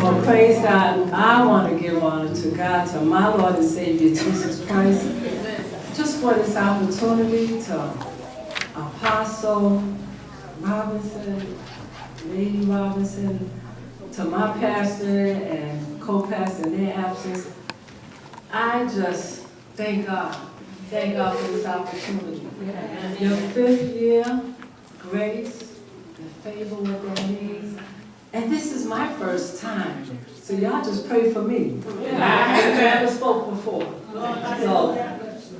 Well, praise God. I want to give honor to God, to my Lord and Savior, Jesus Christ, just for this opportunity to Apostle Robinson, Lady Robinson, to my pastor and co-pastor in their absence. I just thank God. Thank God for this opportunity. Your 5th year, grace and favor with their needs. And this is my first time. So y'all just pray for me. I never spoke before. So,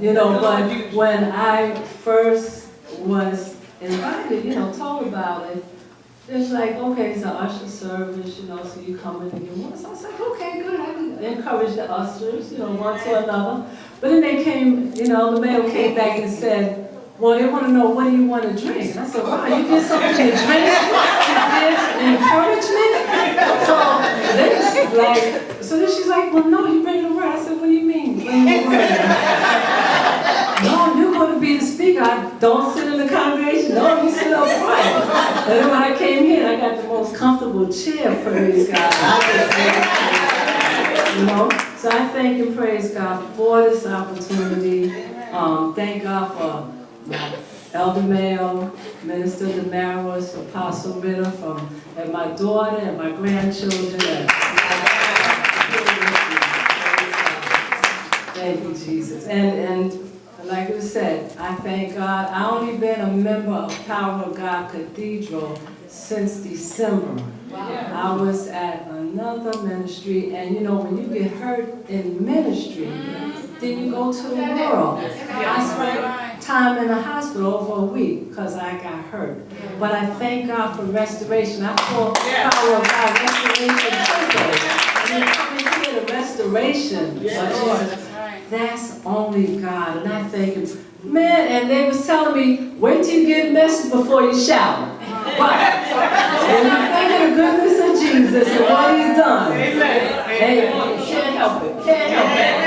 but when I first was invited, told about it, it's like, okay, it's an usher service, so you come in and get one. So I was like, okay, good. I can encourage the ushers, one to another. But then they came, the mail came back and said, well, they want to know, what do you want to drink? And I said, wow, you get something to drink? Encouragement? So then she's like, well, no, you bring the word. I said, what do you mean, bring the word? No, you're going to be the speaker. Don't sit in the congregation. No, you sit up front. And then when I came here, I got the most comfortable chair, praise God. So I thank and praise God for this opportunity. Thank God for my Elder Mayo, Minister Damaris, Apostle Ritter, and my daughter and my grandchildren. Thank you, Jesus. And like it was said, I thank God. I only been a member of Power of God Cathedral since December. I was at another ministry, and when you get hurt in ministry, then you go to the world. I spent time in the hospital over a week because I got hurt. But I thank God for restoration. I call Power of God Restoration Sunday. And then coming here to restoration. That's only God. And I thank Him. Man, and they was telling me, wait till you get messy before you shout. When you think of the goodness of Jesus and what He's done, amen. Can't help it. Can't help it.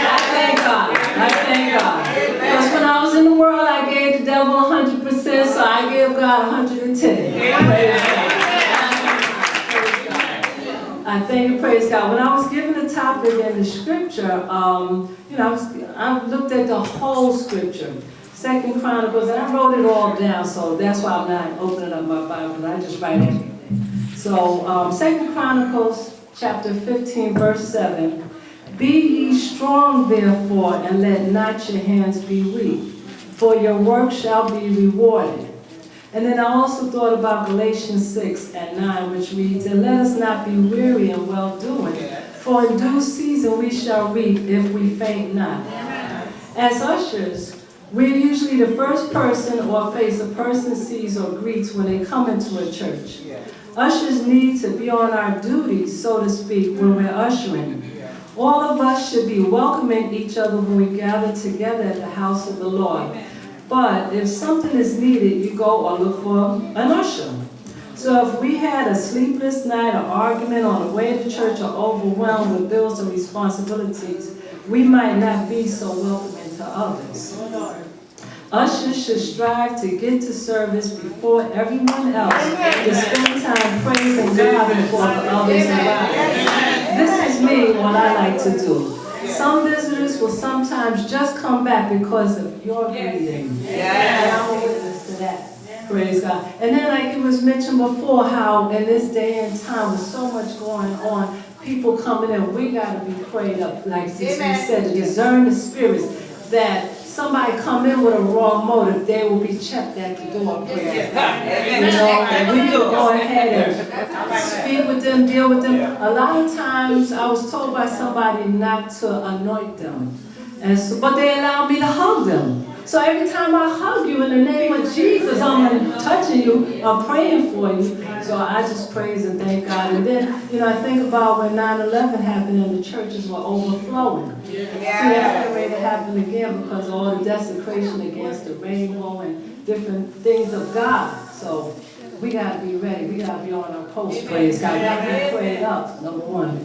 I thank God. I thank God. Because when I was in the world, I gave the devil 100%, so I give God 110. I thank and praise God. When I was given the topic in the scripture, I looked at the whole scripture. 2 Chronicles, and I wrote it all down, so that's why I'm not opening up my Bible. I just write everything. So 2 Chronicles chapter 15, verse 7. Be ye strong, therefore, and let not your hands be weak, for your work shall be rewarded. And then I also thought about Galatians 6 and 9, which reads, and let us not be weary in well-doing, for in due season we shall reap if we faint not. As ushers, we're usually the first person or face a person sees or greets when they come into a church. Ushers need to be on our duty, so to speak, when we're ushering. All of us should be welcoming each other when we gather together at the house of the Lord. But if something is needed, you go or look for an usher. So if we had a sleepless night, or argument on the way to church, or overwhelmed with bills and responsibilities, we might not be so welcoming to others. Ushers should strive to get to service before everyone else, to spend time praising God before the others arrive. This is me, what I like to do. Some visitors will sometimes just come back because of your greeting. And I'm a witness to that. Praise God. And then like it was mentioned before, how in this day and time with so much going on, people coming in, we got to be prayed up. Like we said, to discern the spirits, that somebody come in with a wrong motive, they will be checked at the door. Prayer. And we can go ahead and speak with them, deal with them. A lot of times I was told by somebody not to anoint them, but they allowed me to hug them. So every time I hug you in the name of Jesus, I'm touching you, I'm praying for you. So I just praise and thank God. And then, I think about when 9/11 happened and the churches were overflowing. See, that's getting ready to happen again because of all the desecration against the rainbow and different things of God. So we got to be ready. We got to be on our post, praise God. We got to be prayed up, number one.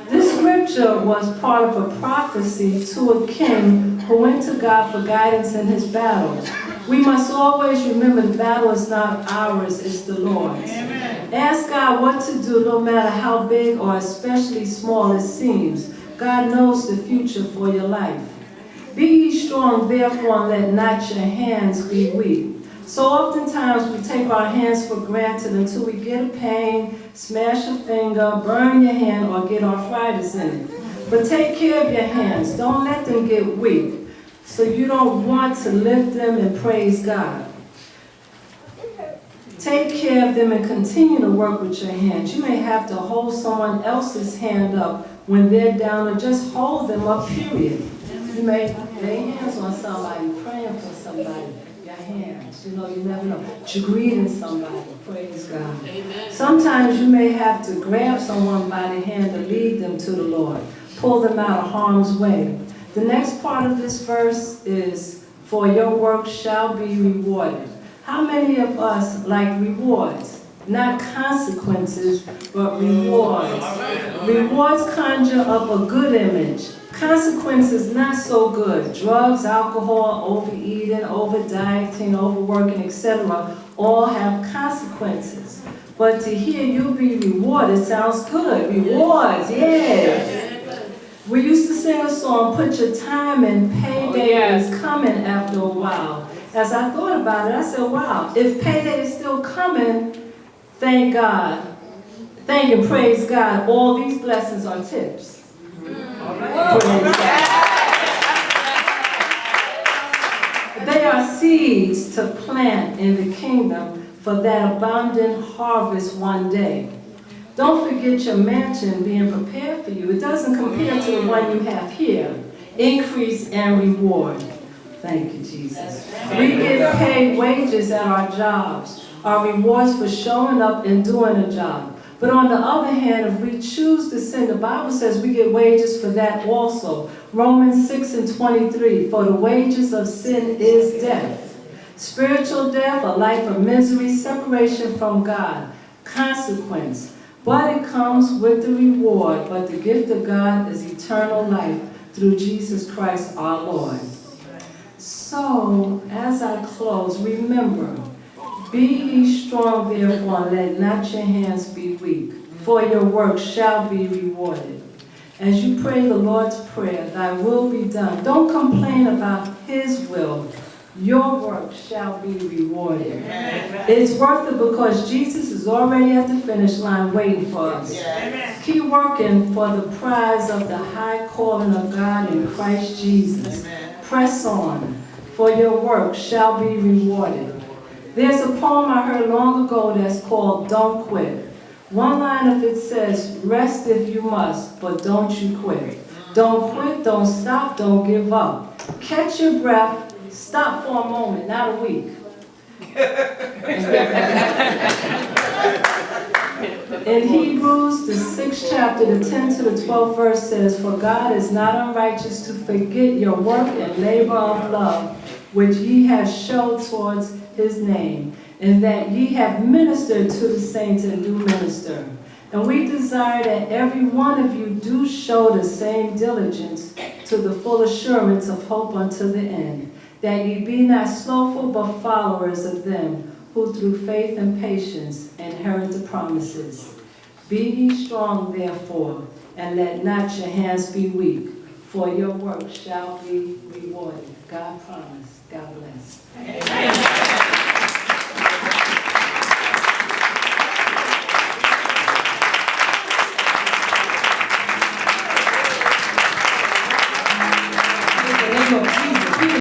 This scripture was part of a prophecy to a king who went to God for guidance in his battles. We must always remember the battle is not ours, it's the Lord's. Ask God what to do, no matter how big or especially small it seems. God knows the future for your life. Be ye strong, therefore, and let not your hands be weak. So oftentimes we take our hands for granted until we get a pain, smash a finger, burn your hand, or get arthritis in it. But take care of your hands. Don't let them get weak. So you don't want to lift them and praise God. Take care of them and continue to work with your hands. You may have to hold someone else's hand up when they're down, or just hold them up, period. You may lay hands on somebody, praying for somebody. Your hands, you never know. But you're greeting somebody, praise God. Amen. Sometimes you may have to grab someone by the hand to lead them to the Lord. Pull them out of harm's way. The next part of this verse is, for your work shall be rewarded. How many of us like rewards? Not consequences, but rewards. Rewards conjure up a good image. Consequences not so good. Drugs, alcohol, overeating, over-dieting, overworking, etc. all have consequences. But to hear you'll be rewarded sounds good. Rewards, yeah. We used to sing a song, put your time in, payday is coming after a while. As I thought about it, I said, wow, if payday is still coming, thank God. Thank and praise God. All these blessings are tips. All right. Praise God. They are seeds to plant in the kingdom for that abundant harvest one day. Don't forget your mansion being prepared for you. It doesn't compare to the one you have here. Increase and reward. Thank you, Jesus. We get paid wages at our jobs, our rewards for showing up and doing a job. But on the other hand, if we choose to sin, the Bible says we get wages for that also. Romans 6:23, for the wages of sin is death. Spiritual death, a life of misery, separation from God, consequence. But it comes with the reward, but the gift of God is eternal life through Jesus Christ our Lord. So, as I close, remember, be ye strong therefore, and let not your hands be weak, for your work shall be rewarded. As you pray the Lord's Prayer, thy will be done. Don't complain about his will. Your work shall be rewarded. Amen. It's worth it because Jesus is already at the finish line waiting for us. Amen. Keep working for the prize of the high calling of God in Christ Jesus. Amen. Press on, for your work shall be rewarded. There's a poem I heard long ago that's called Don't Quit. One line of it says, rest if you must, but don't you quit. Don't quit, don't stop, don't give up. Catch your breath. Stop for a moment, not a week. In Hebrews, the 6th chapter, the 10th to the 12th verse says, for God is not unrighteous to forget your work and labor of love, which ye have showed towards his name, and that ye have ministered to the saints and do minister. And we desire that every one of you do show the same diligence to the full assurance of hope unto the end, that ye be not slothful, but followers of them who through faith and patience inherit the promises. Be ye strong, therefore, and let not your hands be weak, for your work shall be rewarded. God promised. God bless. Amen.